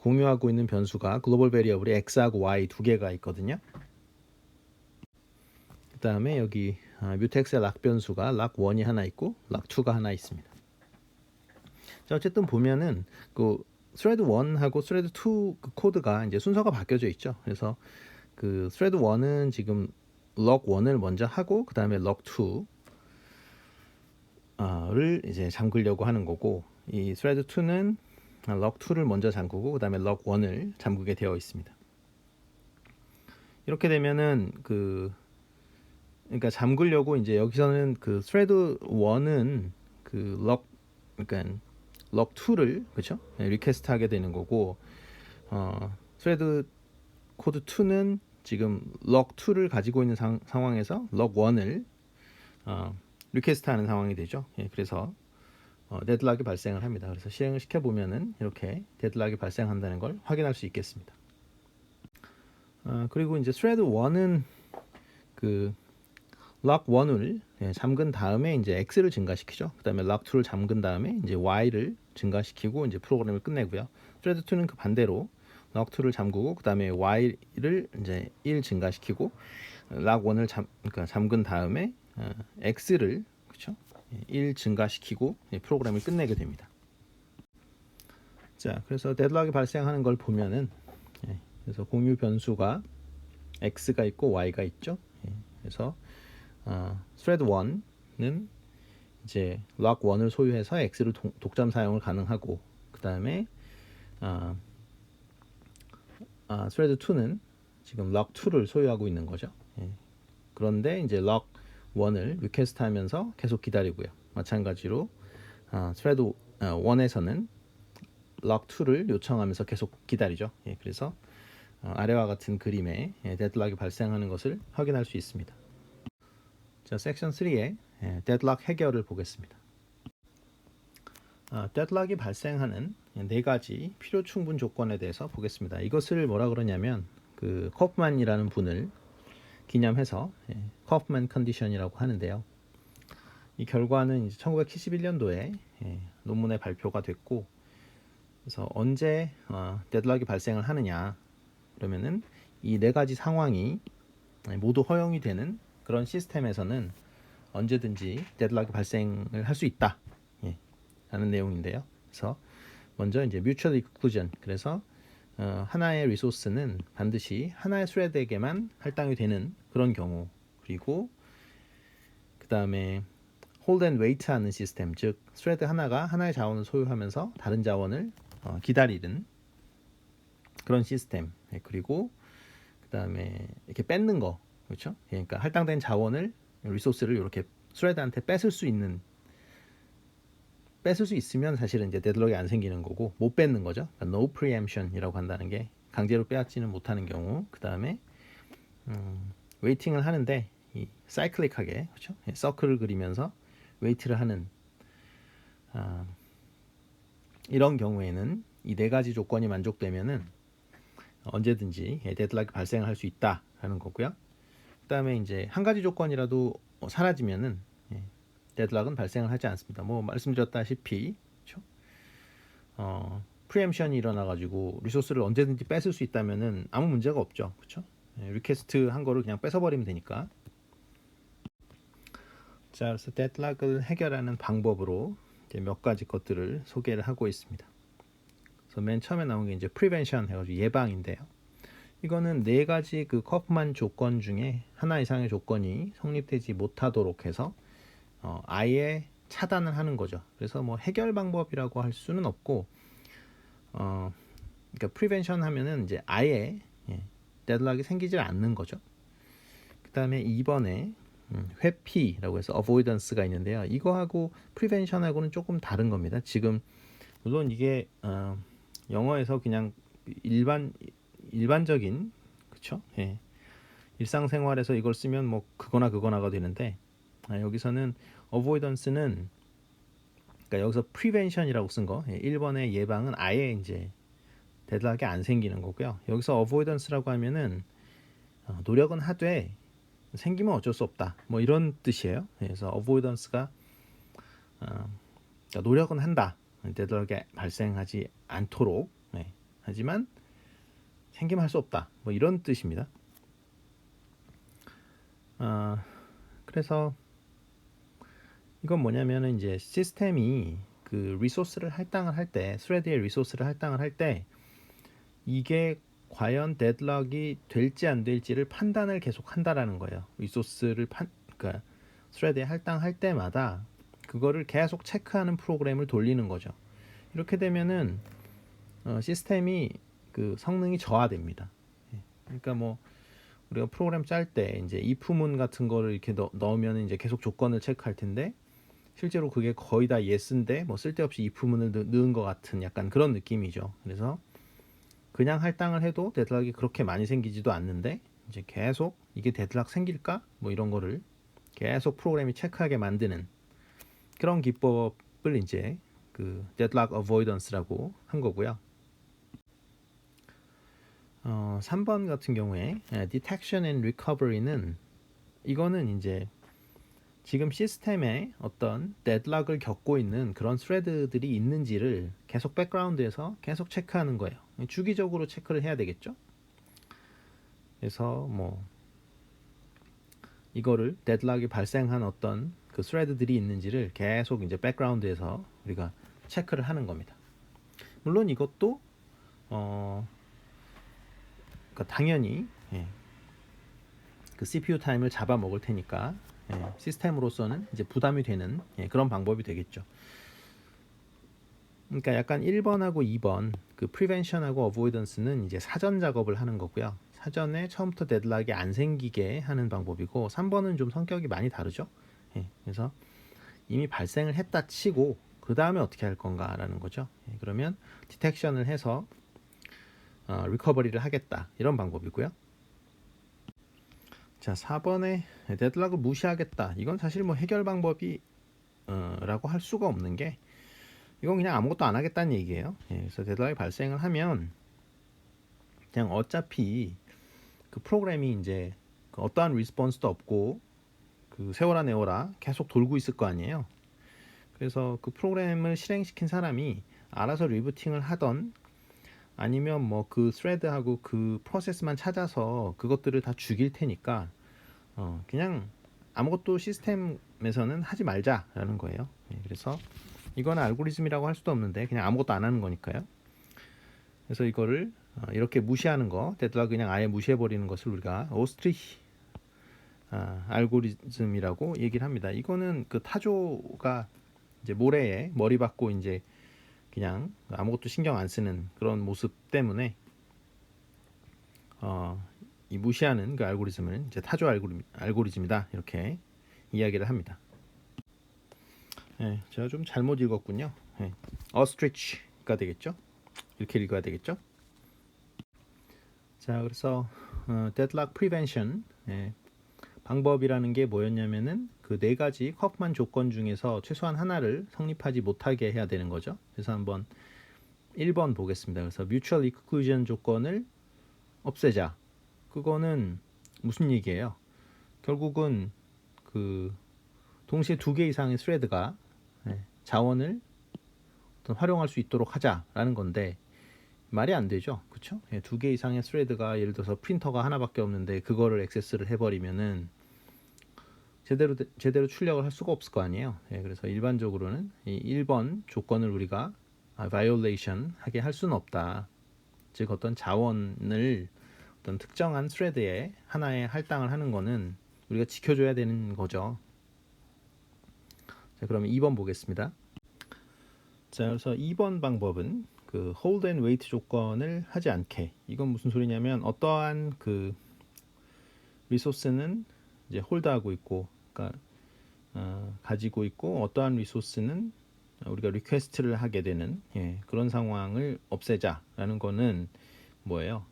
공유하고 있는 변수가 글로벌 베리어블이 x하고 y 두 개가 있거든요. 그 다음에 여기 뮤텍스의 락 변수가 락1이 하나 있고 락2가 하나 있습니다. 자, 어쨌든 보면은 그 thread 1하고 thread 2 그 코드가 이제 순서가 바뀌어져 있죠. 그래서 그 thread 1은 지금 log1을 먼저 하고 그 다음에 log2를 이제 잠그려고 하는 거고, 이 thread 2는 log2를 먼저 잠그고 그 다음에 log1을 잠그게 되어 있습니다. 이렇게 되면은 그러니까 잠그려고 이제 여기서는 그 thread 1은 그 그러니까 log2를 그렇죠? 리퀘스트 하게 되는 거고, thread 코드 2는 지금 log2를 가지고 있는 상황에서 log1을 리퀘스트 하는 상황이 되죠. 그래서 데드락이 발생을 합니다. 그래서 실행을 시켜보면은 이렇게 데드락이 발생한다는 걸 확인할 수 있겠습니다. 그리고 이제 thread 1은 그 log1을 잠근 다음에 이제 x를 증가시키죠. 그 다음에 log2를 잠근 다음에 이제 y를 증가시키고 이제 프로그램을 끝내고요. thread 2는 그 반대로 log2를 잠그고 그 다음에 y를 이제 1 증가시키고 log1을 그러니까 잠근 다음에 x를 그렇죠? 1 증가시키고 프로그램을 끝내게 됩니다. 자, 그래서 데드락이 발생하는 걸 보면은 그래서 공유 변수가 X가 있고 Y가 있죠. 그래서 thread 1는 이제 lock 1을 소유해서 X를 독점 사용을 가능하고, 그 다음에 thread 2는 지금 lock 2를 소유하고 있는 거죠. 그런데 이제 lock 1을 리퀘스트 하면서 계속 기다리고요. 마찬가지로 thread 1에서는 lock 2를 요청하면서 계속 기다리죠. 그래서 아래와 같은 그림에 데드락이 발생하는 것을 확인할 수 있습니다. 자, 섹션 3의 데드락 해결을 보겠습니다. 데드락이 발생하는 네 가지 필요 충분 조건에 대해서 보겠습니다. 이것을 뭐라 그러냐면 그 커프만이라는 분을 기념해서 커프만 컨디션이라고 하는데요. 이 결과는 이제 1971년도에 논문에 발표가 됐고, 그래서 언제 데드락이 발생을 하느냐 그러면은 이 네 가지 상황이 모두 허용이 되는 그런 시스템에서는 언제든지 데드락이 발생을 할 수 있다 라는 내용인데요. 그래서 먼저 이제 mutual exclusion, 그래서 하나의 리소스는 반드시 하나의 스레드에게만 할당이 되는 그런 경우, 그리고 그 다음에 hold and wait 하는 시스템, 즉 스레드 하나가 하나의 자원을 소유하면서 다른 자원을 기다리는 그런 시스템, 그리고 그 다음에 이렇게 뺏는 거, 그렇죠? 그러니까 할당된 자원을, 리소스를 이렇게 스레드한테 뺏을 수 있으면 사실은 이제 데드록이 안 생기는 거고, 못 뺏는 거죠. 그러니까 no preemption이라고 한다는 게 강제로 빼앗지는 못하는 경우. 그 다음에 웨이팅을 하는데 이 사이클릭하게, 그렇죠? 서클을 그리면서 웨이트를 하는 이런 경우에는 이 네 가지 조건이 만족되면은 언제든지 데드락이 발생할 수 있다라는 거고요. 그 다음에 이제 한 가지 조건이라도 사라지면은 데드락은 발생을 하지 않습니다. 뭐 말씀드렸다시피, 그렇죠? 프리엠션이 일어나가지고 리소스를 언제든지 뺏을 수 있다면은 아무 문제가 없죠, 그렇죠? 리퀘스트 한 거를 그냥 뺏어버리면 되니까. 자, 그래서 데드락을 해결하는 방법으로 이제 몇 가지 것들을 소개를 하고 있습니다. 그래서 맨 처음에 나온 게 이제 프리벤션 해가지고 예방인데요. 이거는 네 가지 그 커프만 조건 중에 하나 이상의 조건이 성립되지 못하도록 해서 아예 차단을 하는 거죠. 그래서 뭐 해결 방법이라고 할 수는 없고, 그러니까 프리벤션 하면은 이제 아예 데드락이 생기질 않는 거죠. 그 다음에 2번에 회피라고 해서 avoidance가 있는데요. 이거하고 프리벤션하고는 조금 다른 겁니다. 지금 물론 이게 영어에서 그냥 일반적인, 그렇죠? 일상생활에서 이걸 쓰면 뭐 그거나가 되는데, 여기서는 avoidance는, 그러니까 여기서 prevention이라고 쓴 거, 1번의 예방은 아예 이제 데드락이 안 생기는 거고요. 여기서 avoidance라고 하면은 노력은 하되 생기면 어쩔 수 없다, 뭐 이런 뜻이에요. 그래서 avoidance가 그러니까 노력은 한다, 데드락이 발생하지 않도록, 하지만 생기면 할 수 없다, 뭐 이런 뜻입니다. 그래서 이건 뭐냐면은 이제 시스템이 그 리소스를 할당을 할 때, 스레드의 리소스를 할당을 할 때 이게 과연 데드락이 될지 안 될지를 판단을 계속 한다라는 거예요. 리소스를 그러니까 스레드에 할당할 때마다 그거를 계속 체크하는 프로그램을 돌리는 거죠. 이렇게 되면은 시스템이 그 성능이 저하됩니다. 그러니까 뭐 우리가 프로그램 짤 때 이제 if문 같은 거를 이렇게 넣으면 이제 계속 조건을 체크할 텐데, 실제로 그게 거의 다 yes인데 뭐 쓸데없이 if문을 넣은 것 같은 약간 그런 느낌이죠. 그래서 그냥 할당을 해도 데드락이 그렇게 많이 생기지도 않는데, 이제 계속 이게 데드락 생길까? 뭐 이런 거를 계속 프로그램이 체크하게 만드는 그런 기법을 이제 그 deadlock avoidance라고 한 거고요. 3번 같은 경우에 detection and recovery는, 이거는 이제 지금 시스템에 어떤 데드락을 겪고 있는 그런 스레드들이 있는지를 계속 백그라운드에서 계속 체크하는 거예요. 주기적으로 체크를 해야 되겠죠. 그래서 뭐 이거를 데드락이 발생한 어떤 그 스레드들이 있는지를 계속 이제 백그라운드에서 우리가 체크를 하는 겁니다. 물론 이것도 그러니까 당연히 그 CPU 타임을 잡아먹을 테니까 시스템으로서는 이제 부담이 되는 그런 방법이 되겠죠. 그러니까 약간 1번하고 2번 그 prevention하고 avoidance는 이제 사전 작업을 하는 거고요. 사전에 처음부터 데드락이 안 생기게 하는 방법이고 3번은 좀 성격이 많이 다르죠. 그래서 이미 발생을 했다 치고 그 다음에 어떻게 할 건가라는 거죠. 그러면 디텍션을 해서 리커버리를 하겠다 이런 방법이고요. 자, 4번에 데드락을 무시하겠다. 이건 사실 뭐 해결 방법이 라고 할 수가 없는 게 이건 그냥 아무것도 안 하겠다는 얘기예요. 그래서 데드락이 발생을 하면 그냥 어차피 그 프로그램이 이제 그 어떠한 리스폰스도 없고 그 세워라 내워라 계속 돌고 있을 거 아니에요. 그래서 그 프로그램을 실행시킨 사람이 알아서 리부팅을 하던 아니면 뭐 그 스레드하고 그 프로세스만 찾아서 그것들을 다 죽일 테니까 그냥 아무것도 시스템에서는 하지 말자라는 거예요. 그래서 이거는 알고리즘이라고 할 수도 없는데 그냥 아무것도 안 하는 거니까요. 그래서 이거를 이렇게 무시하는 거, 데드락 그냥 아예 무시해버리는 것을 우리가 오스트리히 알고리즘이라고 얘기를 합니다. 이거는 그 타조가 이제 모래에 머리 박고 이제 그냥 아무것도 신경 안 쓰는 그런 모습 때문에 이 무시하는 그 알고리즘을 이제 타조 알고리즘이다 이렇게 이야기를 합니다. 제가 좀 잘못 읽었군요. ostrich가 되겠죠? 이렇게 읽어야 되겠죠? 자, 그래서 deadlock prevention 방법이라는 게 뭐였냐면은 그 네 가지 커프만 조건 중에서 최소한 하나를 성립하지 못하게 해야 되는 거죠. 그래서 한번 1번 보겠습니다. 그래서 mutual exclusion 조건을 없애자. 그거는 무슨 얘기예요? 결국은 그 동시에 2개 이상의 스레드가 자원을 활용할 수 있도록 하자라는 건데 말이 안 되죠. 그렇죠? 2개 이상의 스레드가 예를 들어서 프린터가 하나밖에 없는데 그거를 액세스를 해버리면은 제대로 출력을 할 수가 없을 거 아니에요. 그래서 일반적으로는 이 1번 조건을 우리가 violation 하게 할 수는 없다. 즉 어떤 자원을 어떤 특정한 스레드에 하나에 할당을 하는 거는 우리가 지켜줘야 되는 거죠. 자, 그러면 2번 보겠습니다. 자, 그래서 2번 방법은 그 hold and wait 조건을 하지 않게. 이건 무슨 소리냐면 어떠한 그 리소스는 이제 홀드하고 있고, 그러니까 가지고 있고 어떠한 리소스는 우리가 리퀘스트를 하게 되는 그런 상황을 없애자라는 거는 뭐예요?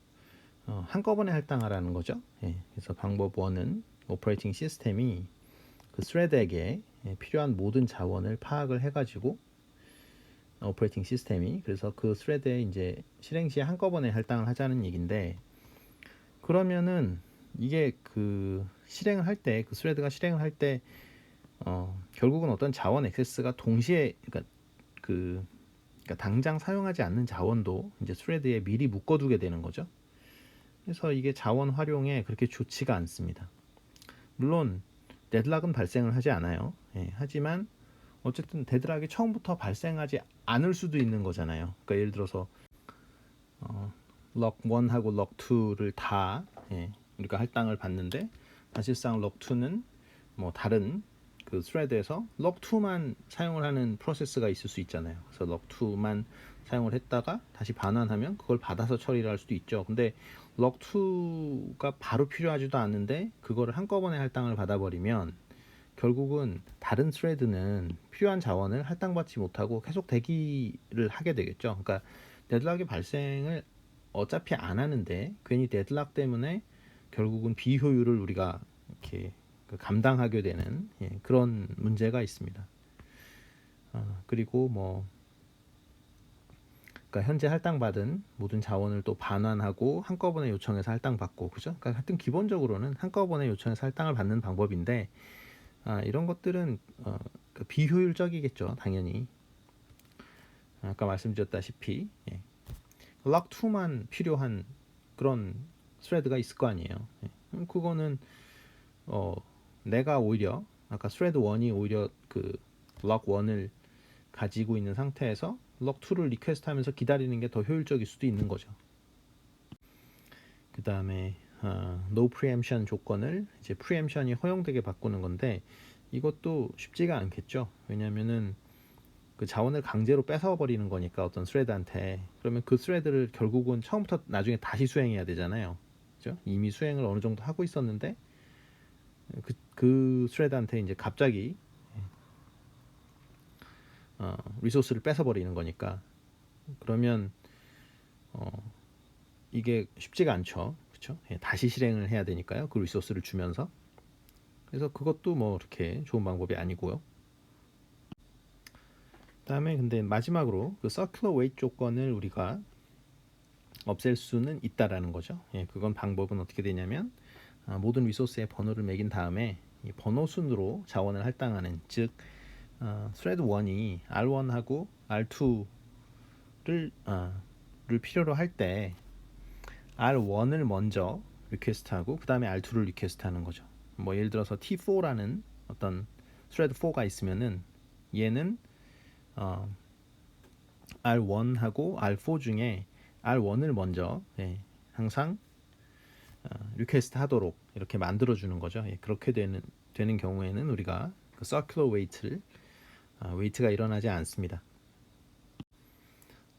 한꺼번에 할당하라는 거죠. 그래서 방법 1은 오퍼레이팅 시스템이 그 스레드에게 필요한 모든 자원을 파악을 해가지고 오퍼레이팅 시스템이 그래서 그 스레드에 이제 실행 시에 한꺼번에 할당을 하자는 얘기인데 그러면은 이게 그 실행을 할 때 그 스레드가 실행을 할 때 결국은 어떤 자원 액세스가 동시에 그러니까 당장 사용하지 않는 자원도 이제 스레드에 미리 묶어두게 되는 거죠. 그래서 이게 자원 활용에 그렇게 좋지가 않습니다. 물론 데드락은 발생을 하지 않아요. 하지만 어쨌든 데드락이 처음부터 발생하지 않을 수도 있는 거잖아요. 그러니까 예를 들어서 럭 1하고 럭 2를 다 우리가 할당을 받는데 사실상 럭 2는 뭐 다른 그 스레드에서 럭 2만 사용을 하는 프로세스가 있을 수 있잖아요. 그래서 럭 2만 사용을 했다가 다시 반환하면 그걸 받아서 처리를 할 수도 있죠. 근데 럭 2가 바로 필요하지도 않은데 그거를 한꺼번에 할당을 받아버리면 결국은 다른 스레드는 필요한 자원을 할당받지 못하고 계속 대기를 하게 되겠죠. 그러니까 데드락의 발생을 어차피 안 하는데 괜히 데드락 때문에 결국은 비효율을 우리가 이렇게 감당하게 되는 그런 문제가 있습니다. 그리고 뭐 그러니까 현재 할당받은 모든 자원을 또 반환하고 한꺼번에 요청해서 할당받고 그죠? 그러니까 하여튼 기본적으로는 한꺼번에 요청해서 할당을 받는 방법인데 이런 것들은 비효율적이겠죠, 당연히. 아까 말씀드렸다시피 락 2만 필요한 그런 스레드가 있을 거 아니에요. 그거는 내가 오히려 아까 스레드 1이 오히려 그 락 1을 가지고 있는 상태에서 락 2를 리퀘스트 하면서 기다리는 게 더 효율적일 수도 있는 거죠. 그 다음에 no preemption 조건을 이제 preemption이 허용되게 바꾸는 건데 이것도 쉽지가 않겠죠. 왜냐하면은 그 자원을 강제로 뺏어버리는 거니까 어떤 스레드한테 그러면 그 스레드를 결국은 처음부터 나중에 다시 수행해야 되잖아요. 그죠? 이미 수행을 어느 정도 하고 있었는데 그 스레드한테 이제 갑자기 리소스를 뺏어버리는 거니까 그러면 이게 쉽지가 않죠. 그렇죠? 다시 실행을 해야 되니까요. 그 리소스를 주면서 그래서 그것도 뭐 그렇게 좋은 방법이 아니고요. 그다음에 근데 마지막으로 그 circular wait 조건을 우리가 없앨 수는 있다라는 거죠. 그건 방법은 어떻게 되냐면 모든 리소스의 번호를 매긴 다음에 이 번호 순으로 자원을 할당하는 즉 thread 1이 R1하고 R2를 를 필요로 할 때 R1을 먼저 리퀘스트하고 그 다음에 R2를 리퀘스트하는 거죠. 뭐 예를 들어서 T4라는 어떤 thread 4가 있으면은 얘는 R1하고 R4 중에 R1을 먼저 항상 리퀘스트 하도록 이렇게 만들어 주는 거죠. 그렇게 되는 경우에는 우리가 그 circular wait를 웨이트가 일어나지 않습니다.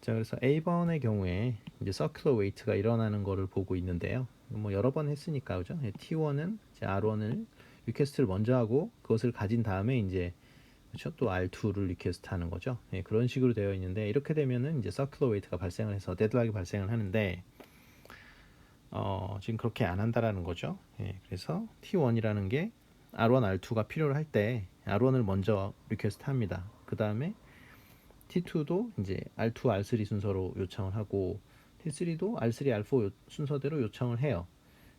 자, 그래서 A번의 경우에 이제 circular wait가 일어나는 거를 보고 있는데요. 뭐 여러 번 했으니까 그죠? T1은 이제 R1을 리퀘스트를 먼저 하고 그것을 가진 다음에 이제 그렇죠? 또 R2를 리퀘스트 하는 거죠. 그런 식으로 되어 있는데 이렇게 되면은 이제 circular wait가 발생을 해서 데드락이 발생을 하는데 지금 그렇게 안 한다라는 거죠. 그래서 T1이라는 게 R1, R2가 필요로 할 때 R1을 먼저 리퀘스트 합니다. 그 다음에 T2도 이제 R2, R3 순서로 요청을 하고 T3도 R3, R4 순서대로 요청을 해요.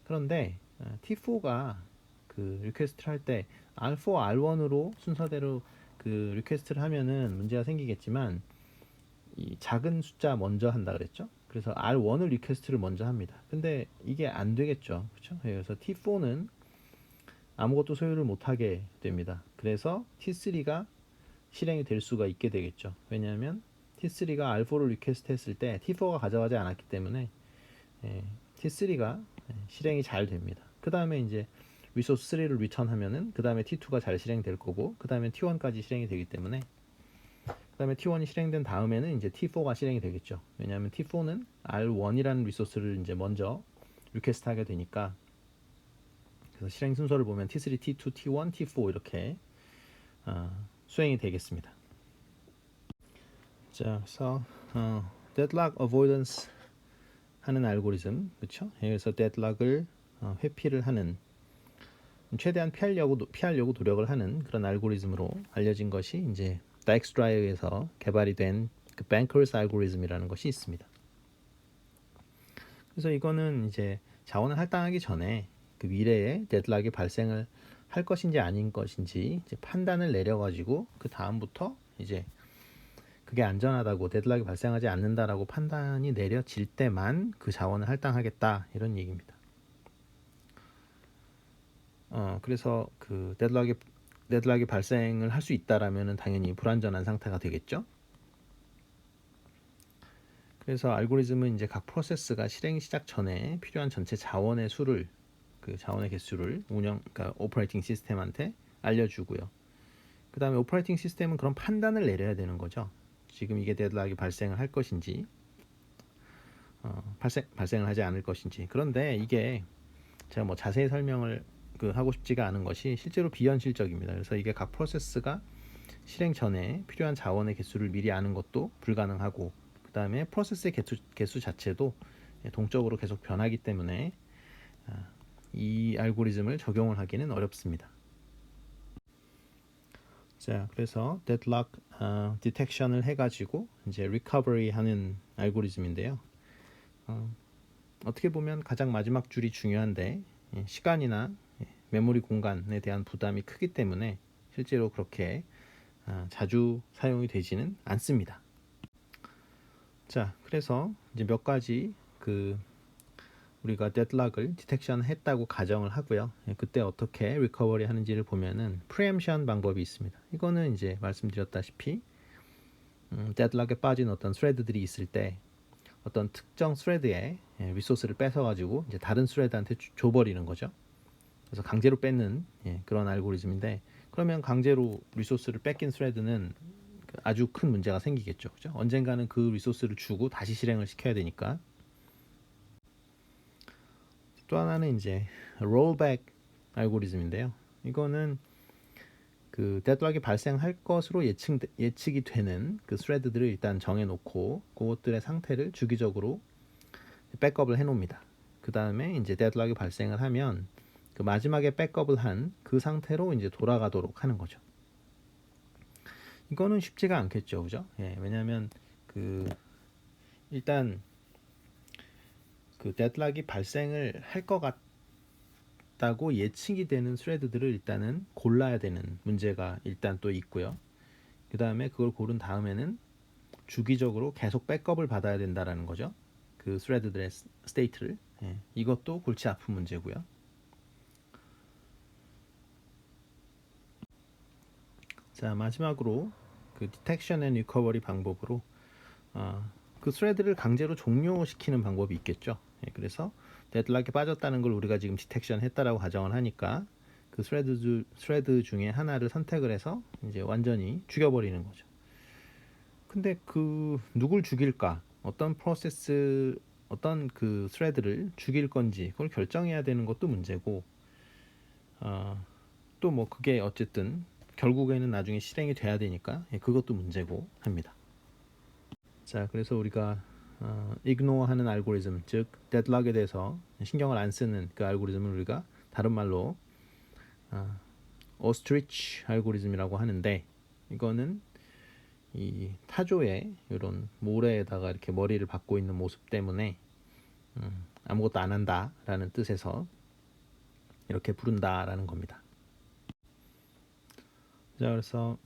그런데 T4가 그 리퀘스트를 할 때 R4, R1으로 순서대로 그 리퀘스트를 하면은 문제가 생기겠지만 이 작은 숫자 먼저 한다 그랬죠. 그래서 R1을 리퀘스트를 먼저 합니다. 근데 이게 안 되겠죠. 그렇죠? 그래서 T4는 아무것도 소유를 못하게 됩니다. 그래서 T3가 실행이 될 수가 있게 되겠죠. 왜냐하면 T3가 R4를 리퀘스트 했을 때 T4가 가져가지 않았기 때문에 T3가 실행이 잘 됩니다. 그 다음에 이제 리소스 3를 리턴하면은 그 다음에 T2가 잘 실행될 거고 그 다음에 T1까지 실행이 되기 때문에 그 다음에 T1이 실행된 다음에는 이제 T4가 실행이 되겠죠. 왜냐하면 T4는 R1이라는 리소스를 이제 먼저 리퀘스트 하게 되니까 그래서 실행 순서를 보면 T3, T2, T1, T4 이렇게 수행이 되겠습니다. 자, 그래서 deadlock avoidance 하는 알고리즘, 그렇죠? 그래서 deadlock을 회피를 하는 최대한 피하려고 노력을 하는 그런 알고리즘으로 알려진 것이 이제 다익스트라에서 개발이 된 그 뱅커스 알고리즘이라는 것이 있습니다. 그래서 이거는 이제 자원을 할당하기 전에 그 미래에 데드락이 발생을 할 것인지 아닌 것인지 이제 판단을 내려가지고 그 다음부터 이제 그게 안전하다고 데드락이 발생하지 않는다라고 판단이 내려질 때만 그 자원을 할당하겠다 이런 얘기입니다. 그래서 그 데드락이 발생을 할 수 있다라면은 당연히 불안전한 상태가 되겠죠. 그래서 알고리즘은 이제 각 프로세스가 실행 시작 전에 필요한 전체 자원의 수를 그 자원의 개수를 그러니까 오퍼레이팅 시스템한테 알려주고요. 그 다음에 오퍼레이팅 시스템은 그런 판단을 내려야 되는 거죠. 지금 이게 데드락이 발생을 할 것인지 발생을 하지 않을 것인지. 그런데 이게 제가 뭐 자세히 설명을 하고 싶지가 않은 것이 실제로 비현실적입니다. 그래서 이게 각 프로세스가 실행 전에 필요한 자원의 개수를 미리 아는 것도 불가능하고 그 다음에 프로세스의 개수 자체도 동적으로 계속 변하기 때문에 이 알고리즘을 적용을 하기는 어렵습니다. 자, 그래서 deadlock detection을 해가지고 이제 recovery 하는 알고리즘인데요. 어떻게 보면 가장 마지막 줄이 중요한데 시간이나 메모리 공간에 대한 부담이 크기 때문에 실제로 그렇게 자주 사용이 되지는 않습니다. 자, 그래서 이제 몇 가지 우리가 데드락을 디텍션 했다고 가정을 하고요. 그때 어떻게 리커버리 하는지를 보면은 프리엠션 방법이 있습니다. 이거는 이제 말씀드렸다시피 데드락에 빠진 어떤 스레드들이 있을 때 어떤 특정 스레드에 리소스를 뺏어가지고 이제 다른 스레드한테 줘버리는 거죠. 그래서 강제로 뺏는 그런 알고리즘인데, 그러면 강제로 리소스를 뺏긴 스레드는 아주 큰 문제가 생기겠죠. 그죠? 언젠가는 그 리소스를 주고 다시 실행을 시켜야 되니까. 또 하나는 이제 롤백 알고리즘인데요. 이거는 그 데드락이 발생할 것으로 예측이 되는 그 스레드들을 일단 정해놓고 그것들의 상태를 주기적으로 백업을 해놓습니다. 그 다음에 이제 데드락이 발생을 하면 그 마지막에 백업을 한 그 상태로 이제 돌아가도록 하는 거죠. 이거는 쉽지가 않겠죠, 그죠? 왜냐하면 그 일단 그 데드락이 발생을 할 것 같다고 예측이 되는 스레드들을 일단은 골라야 되는 문제가 일단 또 있고요. 그 다음에 그걸 고른 다음에는 주기적으로 계속 백업을 받아야 된다라는 거죠. 그 스레드들의 스테이트를. 이것도 골치 아픈 문제고요. 자, 마지막으로 그 디텍션 앤 리커버리 방법으로 그 스레드를 강제로 종료시키는 방법이 있겠죠. 그래서 데드락에 빠졌다는 걸 우리가 지금 디텍션 했다라고 가정을 하니까 그 스레드 중에 하나를 선택을 해서 이제 완전히 죽여버리는 거죠. 근데 그 누굴 죽일까? 어떤 프로세스, 어떤 그 스레드를 죽일 건지 그걸 결정해야 되는 것도 문제고, 또 뭐 그게 어쨌든 결국에는 나중에 실행이 돼야 되니까 그것도 문제고 합니다. 자, 그래서 우리가 ignore하는 알고리즘, 즉 데드락에 대해서 신경을 안 쓰는 그 알고리즘을 우리가 다른 말로 오스트리치 알고리즘이라고 하는데, 이거는 이 타조의 이런 모래에다가 이렇게 머리를 박고 있는 모습 때문에 아무것도 안 한다라는 뜻에서 이렇게 부른다라는 겁니다. 자, 그래서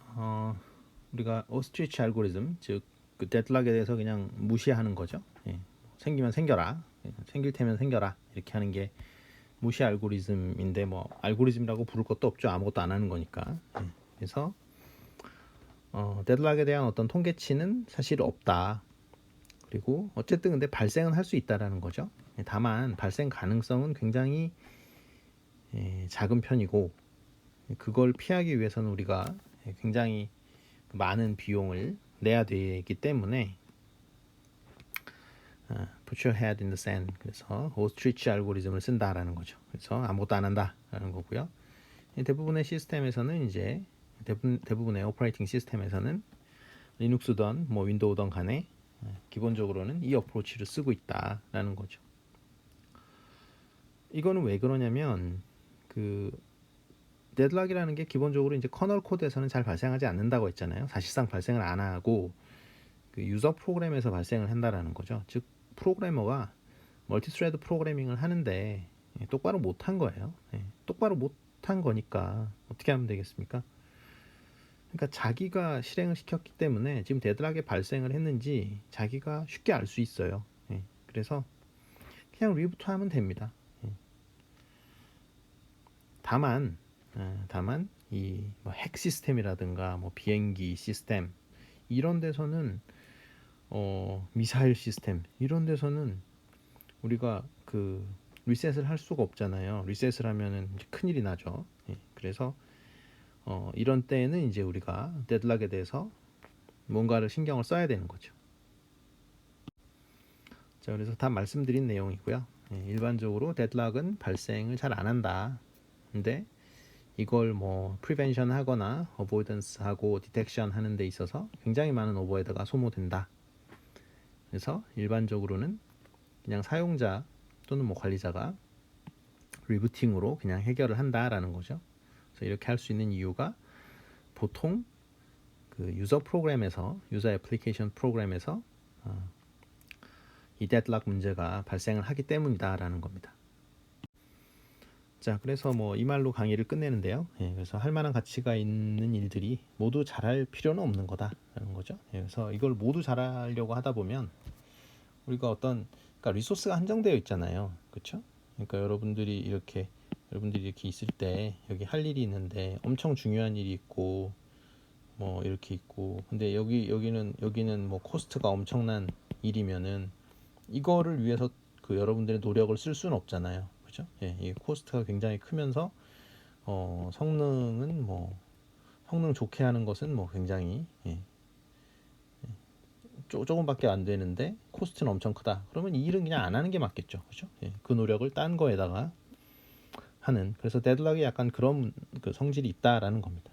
우리가 오스트리치 알고리즘, 즉 그 데드락에 대해서 그냥 무시하는 거죠. 생기면 생겨라, 생길 테면 생겨라, 이렇게 하는 게 무시 알고리즘인데, 뭐 알고리즘이라고 부를 것도 없죠. 아무것도 안 하는 거니까. 그래서 데드락에 대한 어떤 통계치는 사실 없다. 그리고 어쨌든 근데 발생은 할 수 있다라는 거죠. 다만 발생 가능성은 굉장히 작은 편이고, 그걸 피하기 위해서는 우리가 굉장히 많은 비용을 내야 되기 때문에 put your head in the sand, 그래서 오스트리치 알고리즘을 쓴다라는 거죠. 그래서 아무것도 안 한다라는 거고요. 대부분의 시스템에서는 이제 대부분의 오퍼레이팅 시스템에서는 리눅스든 뭐 윈도우든 간에 기본적으로는 이 어프로치를 쓰고 있다라는 거죠. 이거는 왜 그러냐면 그 데드락이라는 게 기본적으로 이제 커널 코드에서는 잘 발생하지 않는다고 했잖아요. 사실상 발생을 안 하고 그 유저 프로그램에서 발생을 한다라는 거죠. 즉 프로그래머가 멀티스레드 프로그래밍을 하는데 똑바로 못한 거예요. 똑바로 못한 거니까 어떻게 하면 되겠습니까? 그러니까 자기가 실행을 시켰기 때문에 지금 데드락에 발생을 했는지 자기가 쉽게 알 수 있어요. 그래서 그냥 리부트하면 됩니다. 다만 이 뭐 핵 시스템이라든가 뭐 비행기 시스템 이런 데서는 미사일 시스템 이런 데서는 우리가 그 리셋을 할 수가 없잖아요. 리셋을 하면은 이제 큰일이 나죠. 그래서 이런 때에는 이제 우리가 데드락에 대해서 뭔가를 신경을 써야 되는 거죠. 자, 그래서 다 말씀드린 내용이고요. 일반적으로 데드락은 발생을 잘 안 한다. 근데 이걸 뭐 프리벤션 하거나 어보이던스 하고 디텍션 하는 데 있어서 굉장히 많은 오버헤드가 소모된다. 그래서 일반적으로는 그냥 사용자 또는 뭐 관리자가 리부팅으로 그냥 해결을 한다라는 거죠. 그래서 이렇게 할 수 있는 이유가 보통 그 유저 프로그램에서, 유저 애플리케이션 프로그램에서 이 데드락 문제가 발생을 하기 때문이다라는 겁니다. 자, 그래서 뭐 이 말로 강의를 끝내는데요. 그래서 할 만한 가치가 있는 일들이 모두 잘할 필요는 없는 거다라는 거죠. 그래서 이걸 모두 잘하려고 하다 보면 우리가 그러니까 리소스가 한정되어 있잖아요. 그렇죠? 그러니까 여러분들이 이렇게 있을 때 여기 할 일이 있는데 엄청 중요한 일이 있고 뭐 이렇게 있고, 근데 여기는 뭐 코스트가 엄청난 일이면은 이거를 위해서 그 여러분들의 노력을 쓸 수는 없잖아요. 그죠? 예, 이 코스트가 굉장히 크면서 성능은 뭐 성능 좋게 하는 것은 뭐 굉장히 조금밖에 안 되는데 코스트는 엄청 크다. 그러면 이 일은 그냥 안 하는 게 맞겠죠. 그죠? 예, 그 노력을 딴 거에다가 하는. 그래서 데드락이 약간 그런 그 성질이 있다라는 겁니다.